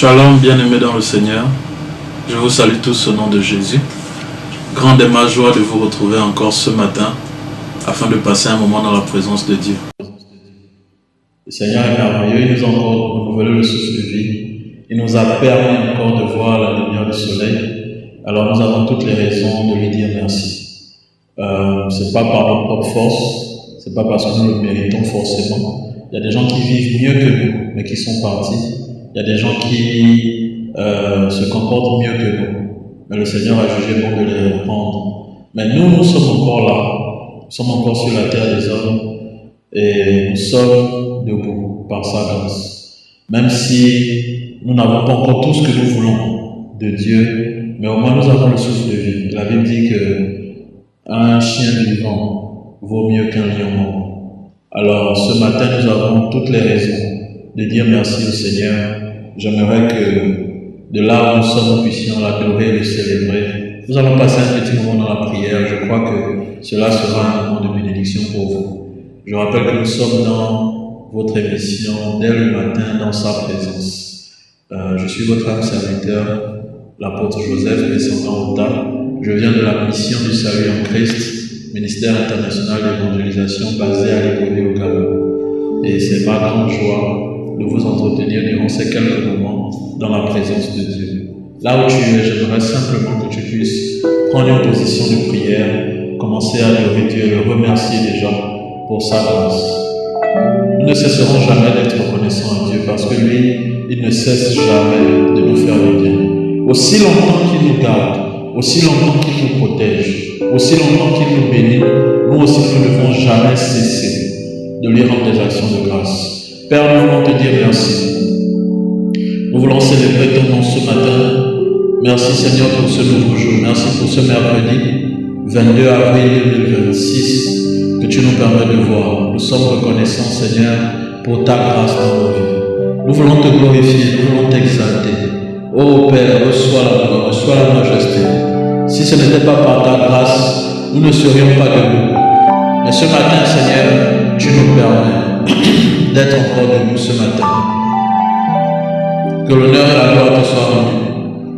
Shalom, bien-aimés dans le Seigneur. Je vous salue tous au nom de Jésus. Grande est ma joie de vous retrouver encore ce matin afin de passer un moment dans la présence de Dieu. Le Seigneur est merveilleux, il nous a encore renouvelé le souffle de vie. Il nous a permis encore de voir la lumière du soleil. Alors nous avons toutes les raisons de lui dire merci. Ce n'est pas par notre propre force, ce n'est pas parce que nous le méritons forcément. Il y a des gens qui vivent mieux que nous, mais qui sont partis. Il y a des gens qui se comportent mieux que nous, mais le Seigneur a jugé bon de les reprendre. Mais nous sommes encore là, nous sommes encore sur la terre des hommes, et nous sommes debout par sa grâce. Même si nous n'avons pas encore tout ce que nous voulons de Dieu, mais au moins nous avons le souffle de vie. La Bible dit qu'un chien vivant vaut mieux qu'un lion mort. Alors ce matin, nous avons toutes les raisons de dire merci au Seigneur. J'aimerais que de là où nous sommes, nous puissions l'adorer, le célébrer. Nous allons passer un petit moment dans la prière. Je crois que cela sera un moment de bénédiction pour vous. Je rappelle que nous sommes dans votre émission dès le matin dans sa présence. Je suis votre âme serviteur, l'apôtre Joseph, descendant Ota. Je viens de la mission du salut en Christ, ministère international d'évangélisation basé à Libreville au Gabon. Et c'est ma grande joie de vous entretenir durant ces quelques moments dans la présence de Dieu. Là où tu es, j'aimerais simplement que tu puisses prendre une position de prière, commencer à adorer Dieu, le remercier déjà pour sa grâce. Nous ne cesserons jamais d'être reconnaissants à Dieu parce que lui, il ne cesse jamais de nous faire du bien. Aussi longtemps qu'il nous garde, aussi longtemps qu'il nous protège, aussi longtemps qu'il nous bénit, nous aussi nous ne devons jamais cesser de lui rendre des actions de grâce. Père, nous voulons te dire merci. Nous voulons célébrer ton nom ce matin. Merci Seigneur pour ce nouveau jour. Merci pour ce mercredi 22 avril 2026 que tu nous permets de voir. Nous sommes reconnaissants Seigneur pour ta grâce dans nos vies. Nous voulons te glorifier, nous voulons t'exalter. Ô Père, reçois la gloire, reçois la majesté. Si ce n'était pas par ta grâce, nous ne serions pas debout. Mais ce matin Seigneur, tu nous permets d'être encore debout ce matin. Que l'honneur et la gloire te soient rendus.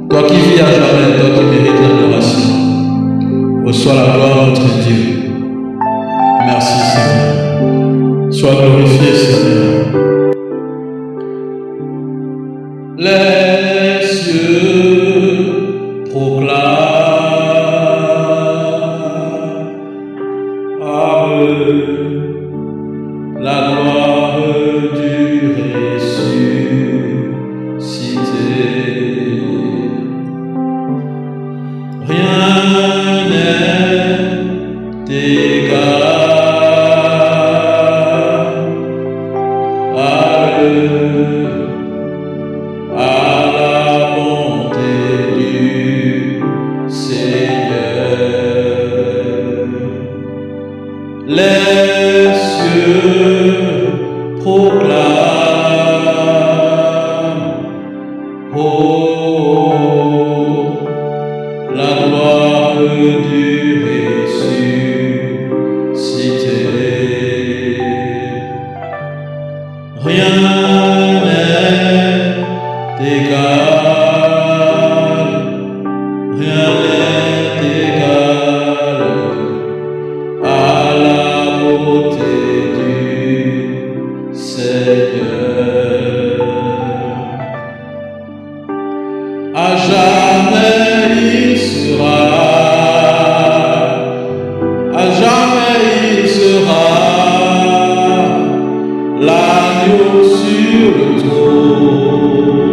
Toi qui vis à jamais, toi qui mérites l'adoration, reçois la gloire, notre Dieu. Merci Seigneur. Sois glorifié Seigneur. Les cieux proclament la gloire du ressuscité. Rien n'est égal à la bonté du Seigneur. Les cieux proclament, la gloire du ressuscité. Rien n'est égal, rien n'est égal à la beauté du Seigneur. À jamais il sera, à jamais il sera l'agneau sur le trône,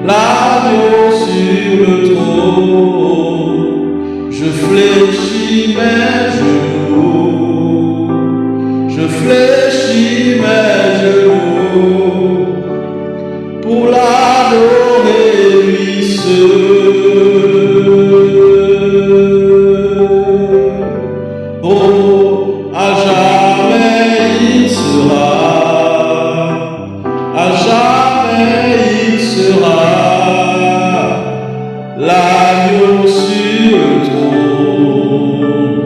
l'agneau sur le trône. Je fléchis mes genoux, je fléchis mes genoux pour l'adorer lui seul. Oh, à jamais il sera, à jamais il sera l'agneau sur le trône,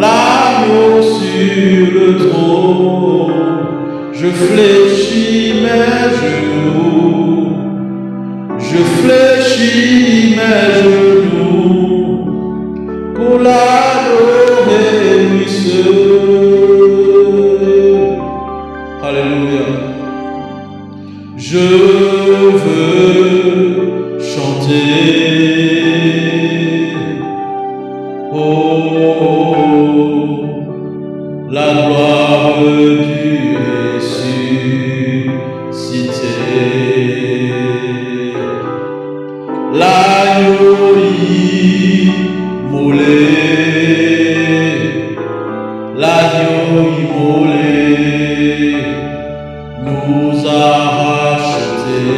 l'agneau sur le trône. Je fléchis mes genoux Je fléchis mes genoux pour l'adorer lui seul. Alléluia. Je veux chanter. Oh, la gloire du ressuscité. L'agneau immolé, l'agneau immolé nous a rachetés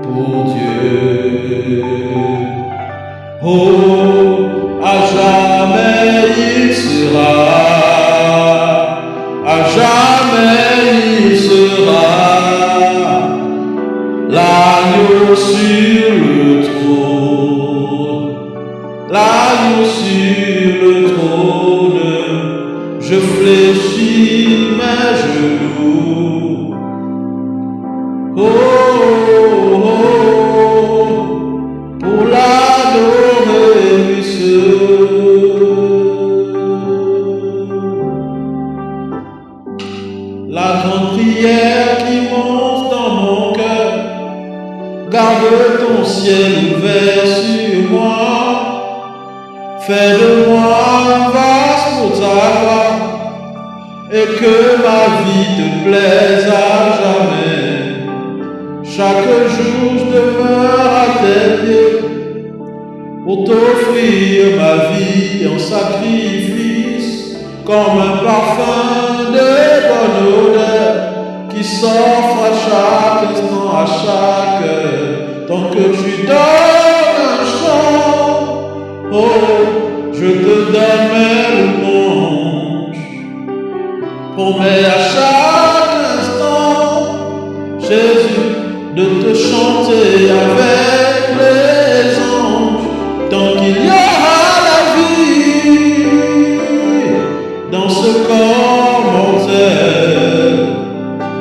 pour Dieu. Oh, à jamais il sera, à jamais il sera l'agneau sur le trône, l'agneau sur le trône. Je fléchis mes genoux. Oh, oh, oh, pour l'adorer lui seul. La grande prière qui monte dans mon cœur, garde ton ciel ouvert sur moi. Fais de moi un vase pour ta gloire, et que ma vie te plaise à jamais. Chaque jour je demeure à tes pieds pour t'offrir ma vie en sacrifice, comme un parfum de bonne odeur qui s'offre à chaque instant, à chaque heure, tant que tu donnes un chant. Oh, je te donne mes louanges, promets à chaque instant, Jésus, de te chanter avec les anges, tant qu'il y aura la vie dans ce corps mortel.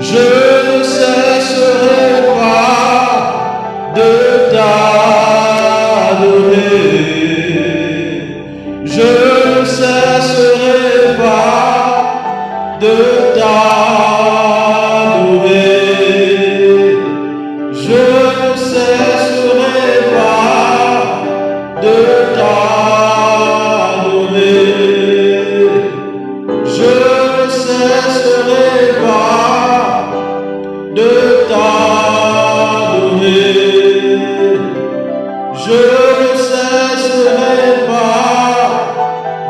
Je ne cesserai pas de t'adorer. Je ne cesserai pas de t'adorer. Je ne cesserai pas de t'adorer. Je ne cesserai pas de t'adorer. Je ne cesserai pas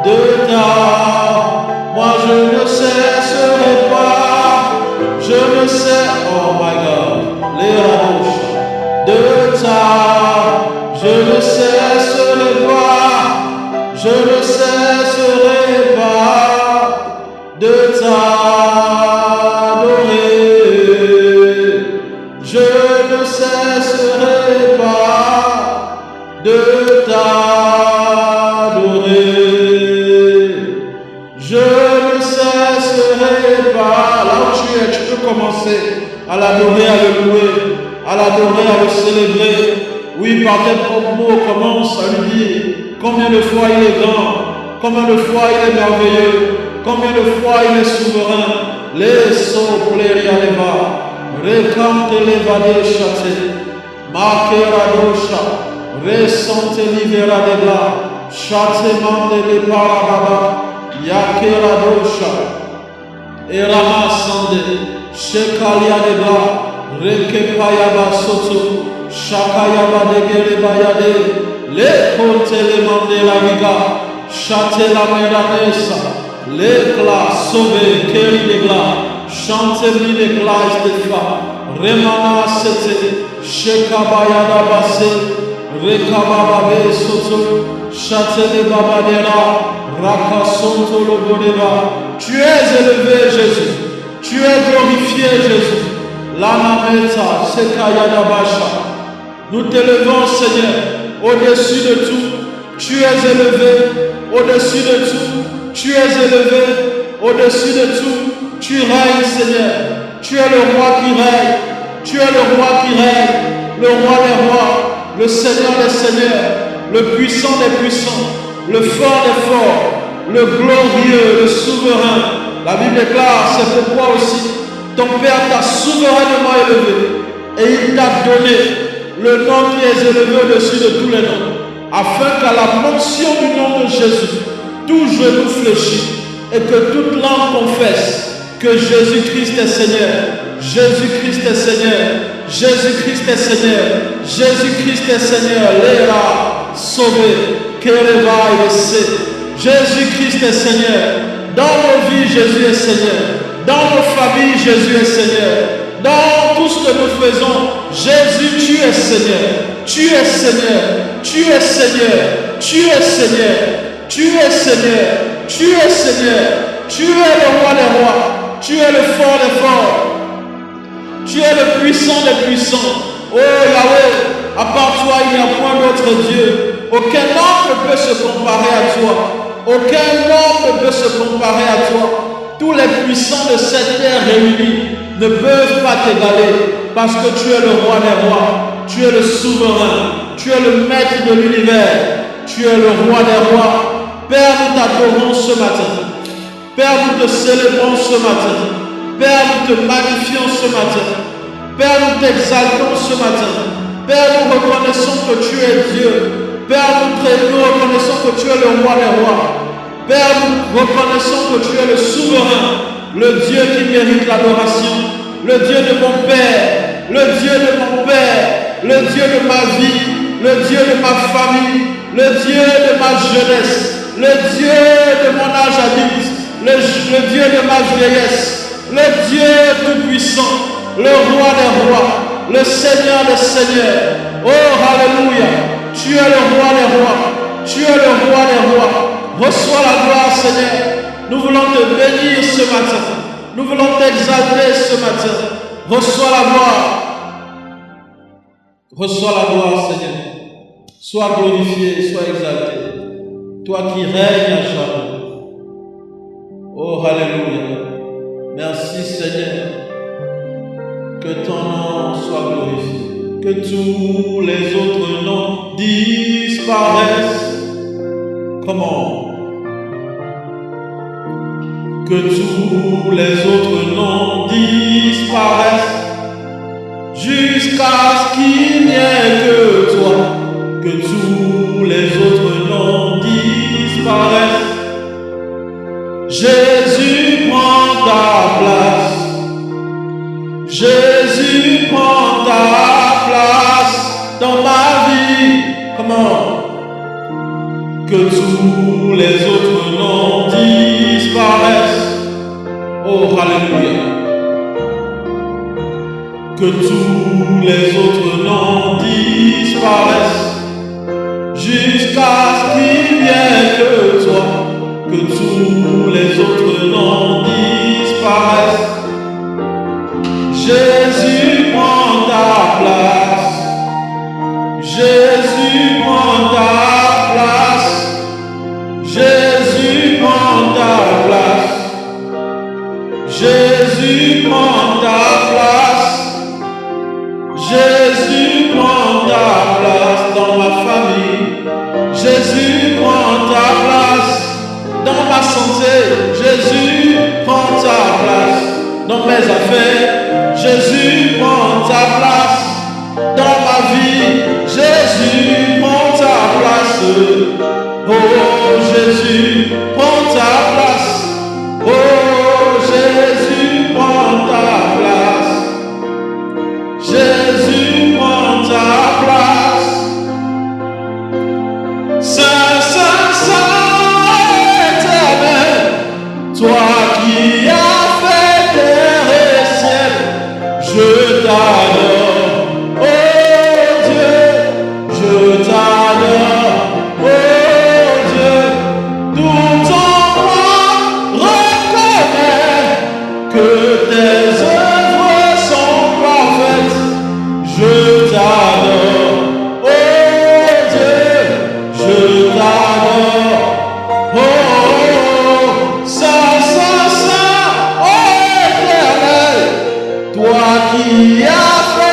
de t'adorer. Moi je ne cesserai pas, je ne sais, oh my God, les roches de ta, je ne cesserai pas, je ne cesserai pas de t'adorer. Je ne cesserai pas de t'adorer. Je ne cesserai pas. Là où tu es, tu peux commencer à l'adorer, à le louer, à l'adorer, à le célébrer. Oui, par tes propres mots, commence à lui dire combien de fois il est grand, combien de fois il est merveilleux, combien de fois il est souverain. Les sopleria leva, recante levade chate, marquera dosha, resante livera de bla, chate mande de parababa. Yakera dosha, erama sande, shekalia deba, rekepayaba soto, shakayaba degere bayade, le ponte le mande la viga, chate la meranesa, le gla sauve, keri de gla, chante mi de gla estefa, remana sete, shekabayada base, rekababa be soto, chate le babadera. Tu es élevé, Jésus. Tu es glorifié, Jésus. L'anameta, sekayadabasha. Nous t'élevons, Seigneur, au-dessus de tout. Tu es élevé, au-dessus de tout. Tu es élevé, au-dessus de tout. Tu règnes, Seigneur. Tu es le roi qui règne. Tu es le roi qui règne. le roi des rois, le Seigneur des seigneurs, le puissant des puissants, le fort des forts, le glorieux, le souverain. La Bible déclare, c'est pourquoi aussi ton Père t'a souverainement élevé et il t'a donné le nom qui est élevé au-dessus de tous les noms, afin qu'à la mention du nom de Jésus, tout genou fléchisse et que toute langue confesse que Jésus-Christ est Seigneur, Jésus-Christ est Seigneur, Jésus-Christ est Seigneur, Jésus-Christ est Seigneur, Léra, sauvé, Kéreva et Essé. Jésus-Christ est Seigneur. Dans nos vies, Jésus est Seigneur. Dans nos familles, Jésus est Seigneur. Dans tout ce que nous faisons, Jésus, tu es Seigneur. Tu es Seigneur. Tu es Seigneur. Tu es Seigneur. Tu es Seigneur. Tu es Seigneur. Tu es le roi des rois. Tu es le fort des forts. Tu es le puissant des puissants. Oh Yahweh, à part toi, il n'y a point d'autre Dieu. Aucun homme ne peut se comparer à toi. Aucun homme ne peut se comparer à toi. Tous les puissants de cette terre réunis ne peuvent pas t'égaler parce que tu es le roi des rois. Tu es le souverain. Tu es le maître de l'univers. Tu es le roi des rois. Père, nous t'adorons ce matin. Père, nous te célébrons ce matin. Père, nous te magnifions ce matin. Père, nous t'exaltons ce matin. Père, nous reconnaissons que tu es Dieu. Père, nous reconnaissons que tu es le roi des rois. Père, nous reconnaissons que tu es le souverain, le Dieu qui mérite l'adoration, le Dieu de mon Père, le Dieu de mon Père, le Dieu de ma vie, le Dieu de ma famille, le Dieu de ma jeunesse, le Dieu de mon âge adulte, le Dieu de ma vieillesse, le Dieu tout-puissant, le roi des rois, le Seigneur des seigneurs. Oh, alléluia, tu es le roi des rois, tu es le roi des rois. Reçois la gloire, Seigneur. Nous voulons te bénir ce matin. Nous voulons t'exalter ce matin. Reçois la gloire. Reçois la gloire, Seigneur. Sois glorifié, sois exalté. Toi qui règnes à jamais. Oh, alléluia. Merci, Seigneur. Que ton nom soit glorifié. Que tous les autres noms disparaissent. Comment? Que tous les autres noms disparaissent jusqu'à ce qu'il n'y ait que toi. Que tous les autres noms disparaissent. Jésus prend ta place. Jésus prend ta place dans ma vie. Comment? Que tous les autres noms disparaissent. Oh, alléluia. Que tous les autres noms disparaissent jusqu'à ce qu'il n'y ait que toi. Que tous les autres noms disparaissent. Jésus prend ta place. Jésus prend ta place. Jésus prend ta place. Jésus prend ta place. Jésus prend ta place dans ma famille. Jésus prend ta place dans ma santé. Jésus prend ta place dans mes affaires. Jésus prend ta place dans ma vie. Jésus prend ta place. Oh Jésus, prends ta place. Oh Jésus, prends ta place. Jésus, prends ta place. Saint, Saint, Saint éternel, toi qui as fait terre et ciel, je t'adore. Oh Dieu, je t'adore. Que tes œuvres sont parfaites, je t'adore, oh Dieu, je t'adore, oh, Saint, Saint, Saint, oh éternel, toi qui as fait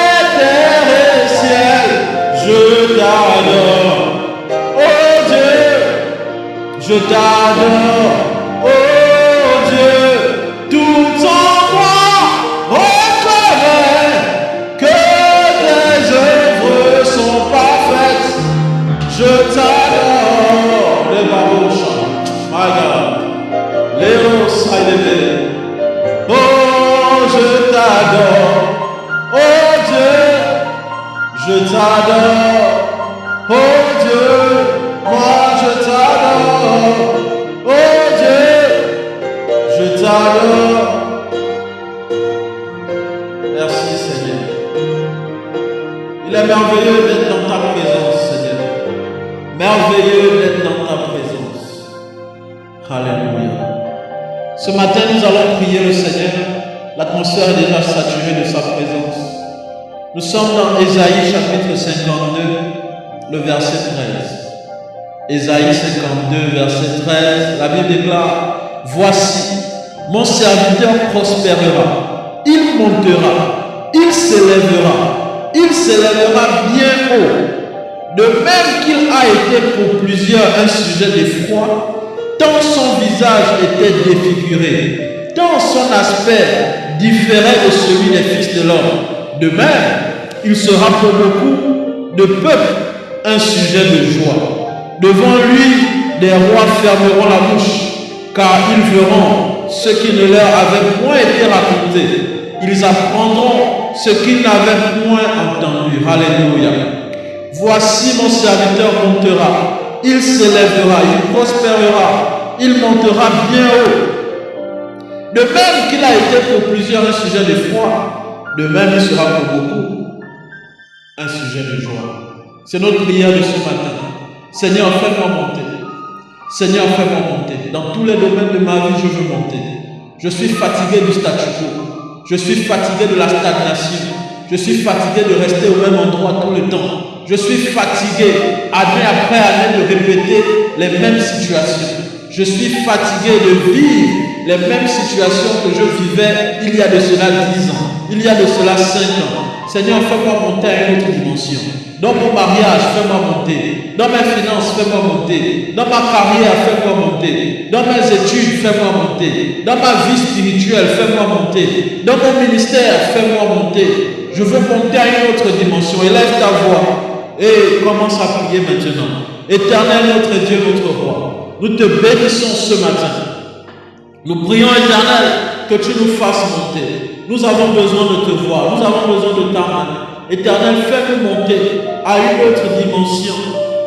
élevé. Oh, je t'adore. Oh Dieu, je t'adore. Oh Dieu, moi je t'adore. Oh Dieu, je t'adore. Merci Seigneur. Il est merveilleux d'être dans ta présence, Seigneur. Merveilleux d'être dans ta présence. Alléluia. Ce matin, nous allons prier le Seigneur. L'atmosphère est déjà saturée de sa présence. Nous sommes dans Ésaïe chapitre 52, le verset 13. Ésaïe 52, verset 13. La Bible déclare: Voici, mon serviteur prospérera, il montera, il s'élèvera bien haut. De même qu'il a été pour plusieurs un sujet d'effroi, tant son visage était défiguré, tant son aspect différait de celui des fils de l'homme. De même, il sera pour beaucoup de peuples un sujet de joie. Devant lui, des rois fermeront la bouche, car ils verront ce qui ne leur avait point été raconté. Ils apprendront ce qu'ils n'avaient point entendu. Alléluia. Voici mon serviteur montera, il s'élèvera, il prospérera, il montera bien haut. De même qu'il a été pour plusieurs un sujet d'effroi, de même il sera pour beaucoup un sujet de joie. C'est notre prière de ce matin. Seigneur, fais-moi monter. Seigneur, fais-moi monter. Dans tous les domaines de ma vie, je veux monter. Je suis fatigué du statu quo. Je suis fatigué de la stagnation. Je suis fatigué de rester au même endroit tout le temps. Je suis fatigué, année après année, de répéter les mêmes situations. Je suis fatigué de vivre les mêmes situations que je vivais il y a de cela 10 ans, il y a de cela 5 ans. Seigneur, fais-moi monter à une autre dimension. Dans mon mariage, fais-moi monter. Dans mes finances, fais-moi monter. Dans ma carrière, fais-moi monter. Dans mes études, fais-moi monter. Dans ma vie spirituelle, fais-moi monter. Dans mon ministère, fais-moi monter. Je veux monter à une autre dimension. Élève ta voix et commence à prier maintenant. Éternel, notre Dieu, notre roi, nous te bénissons ce matin. Nous prions, Éternel, que tu nous fasses monter. Nous avons besoin de te voir. Nous avons besoin de ta main. Éternel, fais-nous monter à une autre dimension.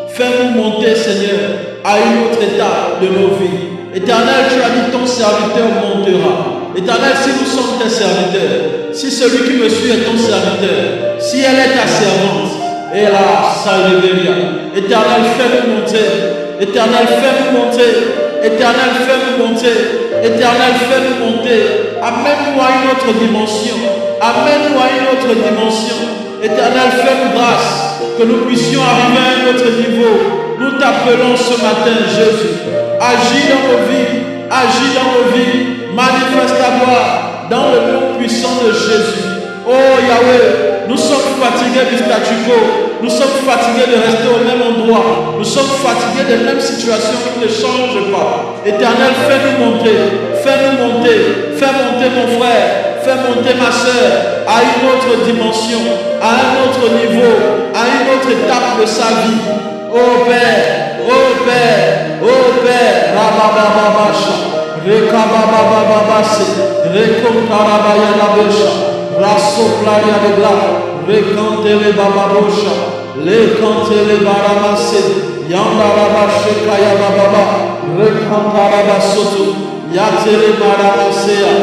Fais-nous monter, Seigneur, à une autre étape de nos vies. Éternel, tu as dit ton serviteur montera. Éternel, si nous sommes tes serviteurs, si celui qui me suit est ton serviteur, si elle est ta servante, et là, ça est. Éternel, fais-nous monter. Éternel, fais-nous monter. Éternel, fais-nous monter. Éternel, fais-nous monter. Amène-nous à une autre dimension. Amène-nous à une autre dimension. Éternel, fais-nous grâce que nous puissions arriver à un autre niveau. Nous t'appelons ce matin, Jésus. Agis dans nos vies. Agis dans nos vies. Manifeste ta gloire dans le nom puissant de Jésus. Oh Yahweh, nous sommes fatigués du statu quo. Nous sommes fatigués de rester au même endroit. Nous sommes fatigués des mêmes situations qui ne changent pas. Éternel, fais-nous monter. Fais-nous monter. Fais monter mon frère. Fais monter ma soeur à une autre dimension, à un autre niveau, à une autre étape de sa vie. Oh Père, oh Père, oh Père. Rababababasha, Rekababababase, Rekontarabaya Labesha. Rasoplaria de bla, recantele bababosha, le cantele baramase, yandarabashe kaya bababa, recantarabasoto, yatele baramasea,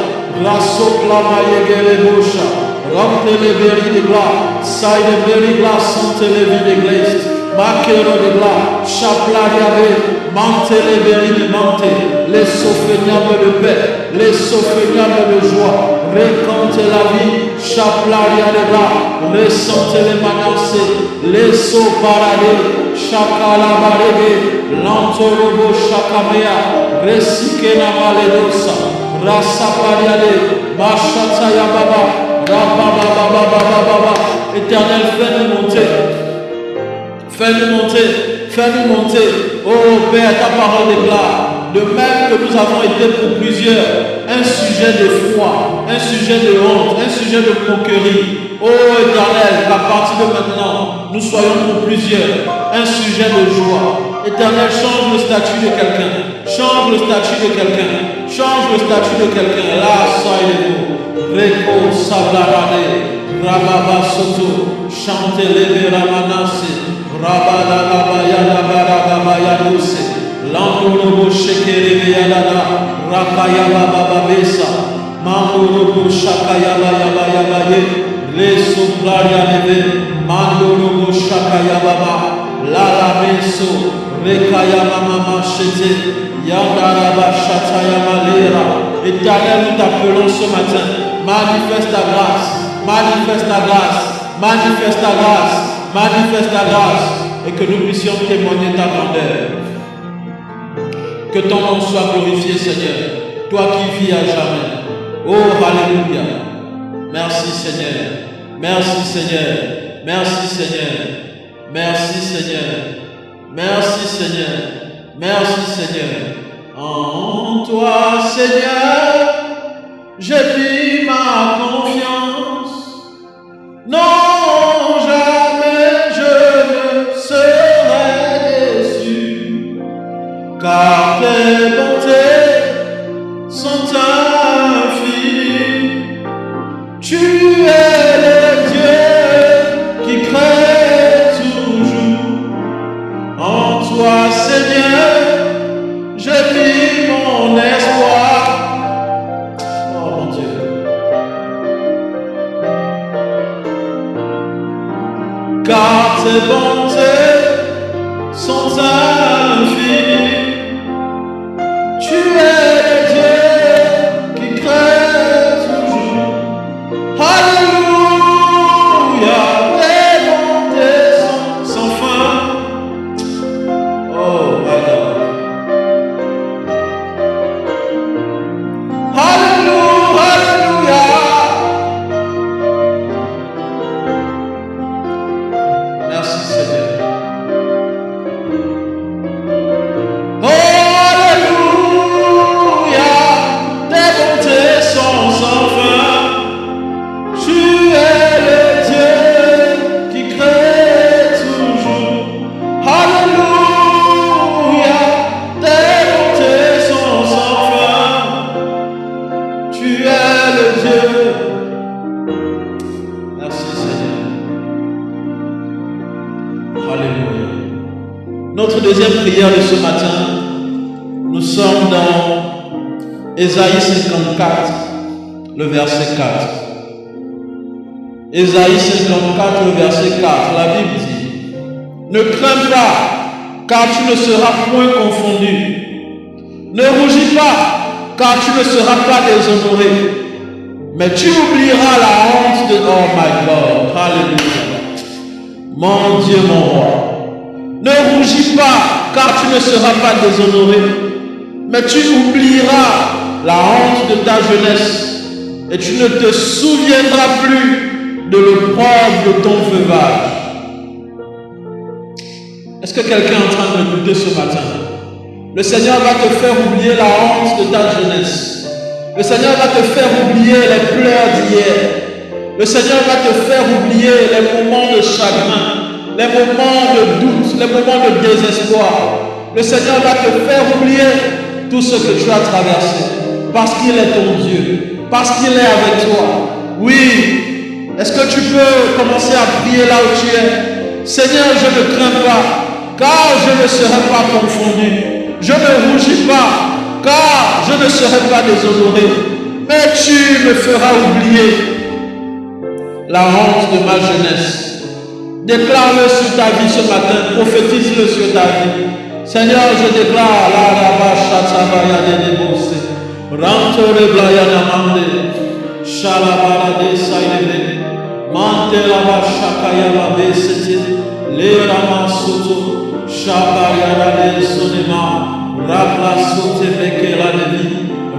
rasopla mayegele bosha, rantele beri de bla, saide beri bla, santele vide glazed, makero de bla, chaplaria de, mantele beri de mante, les sophéniables de paix, les sophéniables de joie, récante la vie, chaplaria de bras, ressente les manassés, les sauts paradés, chacala barégé, l'antorobo chacamea, resikena maledosa, rasa pariade, machataya baba, rababababababa. Éternel, fais-nous monter, fais-nous monter, fais-nous monter. Oh Père, ta parole déclare. De même que nous avons été pour plusieurs un sujet de foi, un sujet de honte, un sujet de moquerie. Oh Éternel, qu'à partir de maintenant, nous soyons pour plusieurs un sujet de joie, Éternel, change le statut de quelqu'un. Change le statut de quelqu'un. Change le statut de quelqu'un. Là, soyez-vous. Reko Sablarade. Rababa Soto. Chantelebe Ramanasi. Rabada Rabayada Barababayadose. Langurubu Shekerebe Yadada. Rakayaba Bababesa. Mangurubu Shakayaba Yabayabaye. Les Soplaria Neve. Mangurubu Shakayaba. Lala Meso. Rekayama Mama Chete. Yandaraba Shatayama Lera. Éternel, nous t'appelons ce matin. Manifeste ta grâce. Manifeste ta grâce. Manifeste ta grâce. Manifeste ta grâce. Et que nous puissions témoigner ta grandeur. Que ton nom soit glorifié, Seigneur. Toi qui vis à jamais. Oh, alléluia. Merci, Seigneur. Merci, Seigneur. Merci, Seigneur. Merci, Seigneur. Merci, Seigneur. Merci, Seigneur. En toi, Seigneur, j'ai mis ma confiance. Non, jamais je ne serai déçu, car tes bontés sont infinies. Tu es le Dieu qui crée toujours. En toi, Seigneur, j'ai mis mon espoir. Oh mon Dieu. Car tes bontés sont infinies. Tu es le Dieu qui crée toujours. Alléluia. Tes bontés sont sans fin. Oh my God. Alléluia. Alléluia. Merci Seigneur. Oh alléluia. Tes bontés sont sans fin. Tu es le Dieu qui crée toujours. Alléluia. Tes bontés sont sans fin. Tu es le Dieu. Merci Seigneur. Alléluia. Notre deuxième prière de ce matin, nous sommes dans Ésaïe 54, le verset 4. Ésaïe 54, le verset 4, la Bible dit: ne crains pas, car tu ne seras point confondu. Ne rougis pas, car tu ne seras pas déshonoré. Mais tu oublieras la honte de... Oh my God, alléluia. Mon Dieu, mon roi. Ne rougis pas, car tu ne seras pas déshonoré. Mais tu oublieras la honte de ta jeunesse. Et tu ne te souviendras plus de l'opprobre de ton veuvage. Est-ce que quelqu'un est en train de m'écouter ce matin? Le Seigneur va te faire oublier la honte de ta jeunesse. Le Seigneur va te faire oublier les pleurs d'hier. Le Seigneur va te faire oublier les moments de chagrin, les moments de doute, les moments de désespoir. Le Seigneur va te faire oublier tout ce que tu as traversé. Parce qu'il est ton Dieu. Parce qu'il est avec toi. Oui. Est-ce que tu peux commencer à prier là où tu es? Seigneur, je ne crains pas, car je ne serai pas confondu. Je ne rougis pas, car je ne serai pas déshonoré. Mais tu me feras oublier la honte de ma jeunesse. Déclare-le sur ta vie ce matin. Prophétise-le sur ta vie. Seigneur, je déclare la rabacha tabaya de débosé. Rantore blayana mande. Shalabala de saïle. Mante la bacha kayaba besete. Le ramasoto. Shabaya de sonema. Rabla sote beke la de vie.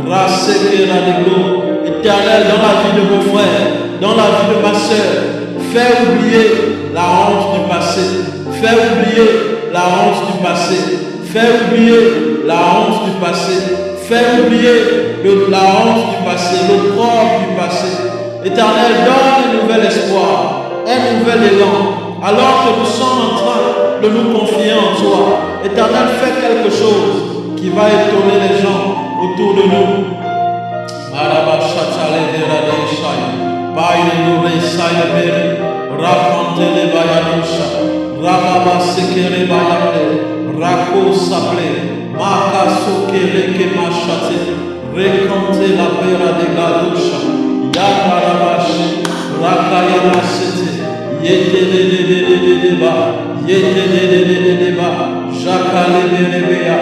Raseke la de l'eau. Éternel, dans la vie de mon frère, dans la vie de ma soeur, fais oublier la honte du passé. Fais oublier la honte du passé. Fais oublier la honte du passé. Fais oublier la honte du passé, l'opprobre du passé. Éternel, donne un nouvel espoir, un nouvel élan alors que nous sommes en train de nous confier en toi. Éternel, fais quelque chose qui va étonner les gens autour de nous. Rako saple, maka sokere ke machate, rekonte la pera de gadosha, yakarabashi, rakaya masete, yete de ba, yete de ba, jakale de bea,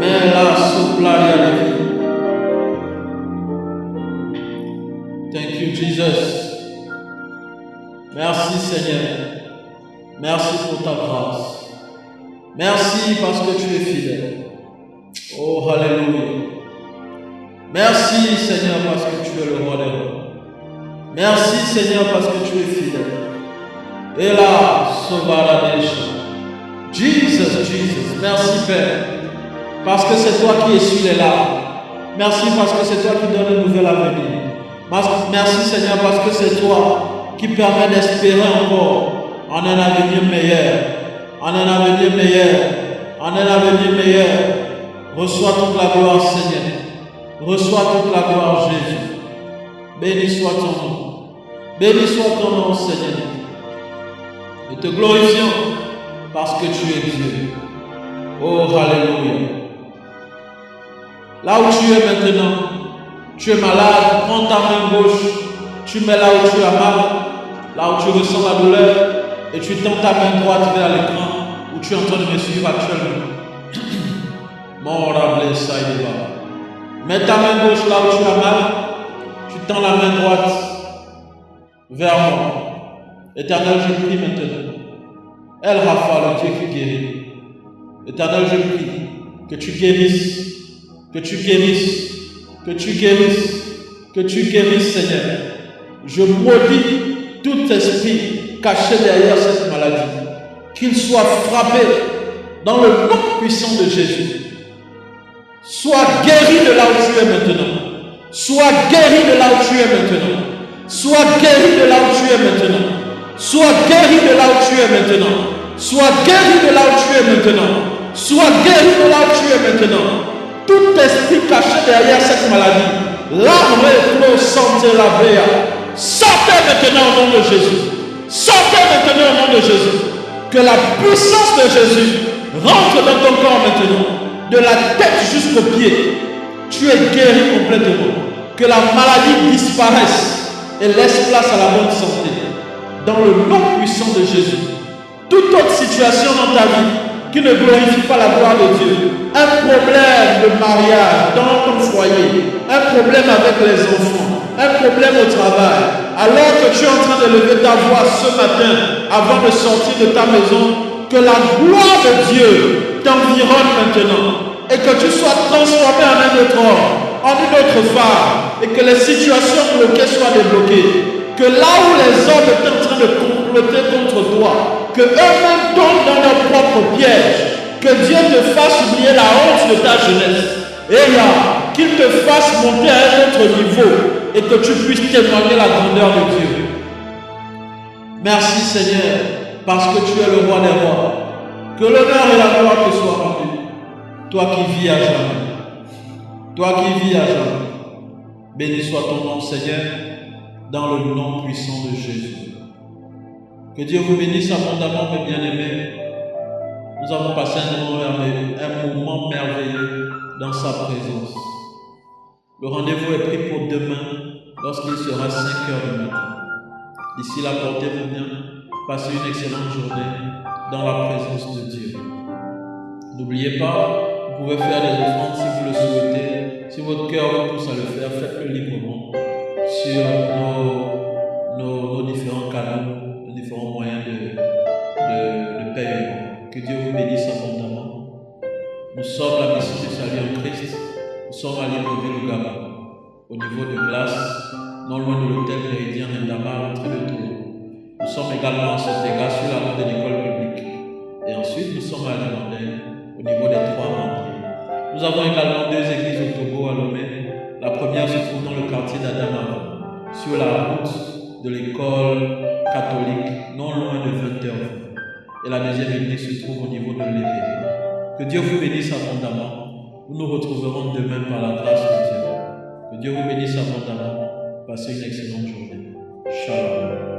mela soplaya de. Thank you, Jesus. Merci, Seigneur. Merci pour ta grâce. Merci parce que tu es fidèle. Oh, alléluia. Merci, Seigneur, parce que tu es le roi des rois. Merci, Seigneur, parce que tu es fidèle. Et là, Sobaradesha. Jesus. Merci, Père. Parce que c'est toi qui essuies les larmes. Merci parce que c'est toi qui donnes un nouvel avenir. Merci, Seigneur, parce que c'est toi qui permet d'espérer encore en un avenir meilleur. En un avenir meilleur, en un avenir meilleur. Reçois toute la gloire, Seigneur. Reçois toute la gloire, Jésus. Béni soit ton nom. Béni soit ton nom, Seigneur. Nous te glorifions parce que tu es Dieu. Oh, alléluia. Là où tu es maintenant, tu es malade, prends ta main gauche, tu mets là où tu as mal, là où tu ressens la douleur, et tu tends ta main droite vers l'écran où tu es en train de me suivre actuellement. Mets ta main gauche là où tu as mal, tu tends la main droite vers moi. Éternel, je prie maintenant. El Rafa, le Dieu qui guérit. Éternel, je prie que tu guérisses, que tu guérisses, que tu guérisses, que tu guérisses, Seigneur. Je maudis tout esprit caché derrière cette maladie. Qu'il soit frappé dans le nom puissant de Jésus. Sois guéri de là où tu es maintenant. Sois guéri de là où tu es maintenant. Sois guéri de là où tu es maintenant. Sois guéri de là où tu es maintenant. Sois guéri de là où tu es maintenant. Sois guéri de là où tu es maintenant. Tout esprit caché derrière cette maladie, l'arme est santé la béa. Sortez maintenant au nom de Jésus. Sortez maintenant au nom de Jésus. Que la puissance de Jésus rentre dans ton corps maintenant. De la tête jusqu'aux pieds. Tu es guéri complètement. Que la maladie disparaisse et laisse place à la bonne santé. Dans le nom puissant de Jésus. Toute autre situation dans ta vie qui ne glorifie pas la gloire de Dieu, un problème de mariage dans ton foyer, un problème avec les enfants, un problème au travail, alors que tu es en train de lever ta voix ce matin avant de sortir de ta maison, que la gloire de Dieu t'environne maintenant et que tu sois transformé en un autre homme, en une autre femme, et que les situations bloquées soient débloquées. Que là où les hommes étaient en train de comploter contre toi, que eux-mêmes tombent dans leur propre piège, que Dieu te fasse oublier la honte de ta jeunesse, et là, qu'il te fasse monter à un autre niveau, et que tu puisses témoigner la grandeur de Dieu. Merci Seigneur, parce que tu es le roi des rois. Que l'honneur et la gloire te soient rendus. Toi qui vis à jamais. Toi qui vis à jamais. Béni soit ton nom Seigneur, dans le nom puissant de Jésus. Que Dieu vous bénisse abondamment, mes bien-aimés. Nous avons passé un moment merveilleux dans sa présence. Le rendez-vous est pris pour demain, lorsqu'il sera 5 heures du matin. D'ici là, portez-vous bien. Passez une excellente journée dans la présence de Dieu. N'oubliez pas, vous pouvez faire des offrandes si vous le souhaitez. Si votre cœur vous pousse à le faire, faites-le librement sur nos différents canaux, nos différents moyens de paiement. Que Dieu vous bénisse abondamment. Nous sommes la mission du salut en Christ. Nous sommes à Libreville, au Gabon, au niveau de Glace, non loin de l'hôtel Méridien Ndama, à l'entrée de Toulon. Nous sommes également à Sotega, sur la route de l'école publique. Et ensuite, nous sommes à Libreville, au niveau des 3 Mandiers. Nous avons également 2 églises au Togo, à Lomé. La première se trouve dans le quartier d'Adama, sur la route de l'école catholique, non loin de 20h. et la deuxième unité se trouve au niveau de l'épée. Que Dieu vous bénisse abondamment. Nous nous retrouverons demain par la grâce de Dieu. Que Dieu vous bénisse abondamment. Passez une excellente journée. Shalom.